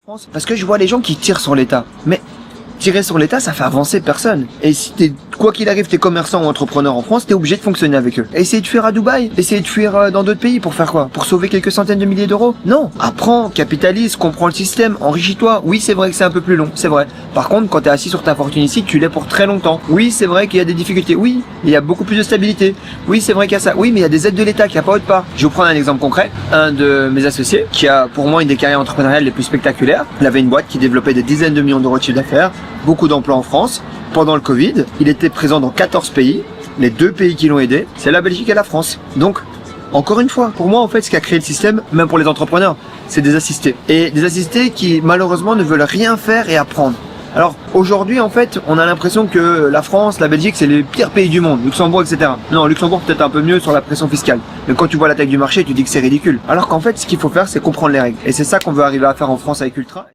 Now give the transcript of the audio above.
France parce que je vois les gens qui tirent sur l'État. Mais tirer sur l'État, ça fait avancer personne. Et si quoi qu'il arrive, t'es commerçant ou entrepreneur en France, t'es obligé de fonctionner avec eux. Essayer de fuir à Dubaï, essayer de fuir dans d'autres pays pour faire quoi? Pour sauver quelques centaines de milliers d'euros? Non. Apprends, capitalise, comprends le système, enrichis-toi. Oui, c'est vrai que c'est un peu plus long, c'est vrai. Par contre, quand t'es assis sur ta fortune ici, tu l'es pour très longtemps. Oui, c'est vrai qu'il y a des difficultés. Oui, il y a beaucoup plus de stabilité. Oui, c'est vrai qu'il y a ça. Oui, mais il y a des aides de l'État qu'il n'y a pas autre part. Je vais vous prendre un exemple concret. Un de mes associés, qui a pour moi une des carrières entrepreneuriales les plus spectaculaires, il avait une boîte qui développait des dizaines de millions d'euros de chiffre d'affaires, beaucoup d'emplois en France. Pendant le Covid, il était présent dans 14 pays. Les 2 pays qui l'ont aidé, c'est la Belgique et la France. Donc, encore une fois, pour moi, en fait, ce qui a créé le système, même pour les entrepreneurs, c'est des assistés. Et des assistés qui, malheureusement, ne veulent rien faire et apprendre. Alors, aujourd'hui, en fait, on a l'impression que la France, la Belgique, c'est les pires pays du monde, Luxembourg, etc. Non, Luxembourg peut-être un peu mieux sur la pression fiscale. Mais quand tu vois la taille du marché, tu dis que c'est ridicule. Alors qu'en fait, ce qu'il faut faire, c'est comprendre les règles. Et c'est ça qu'on veut arriver à faire en France avec Ultra.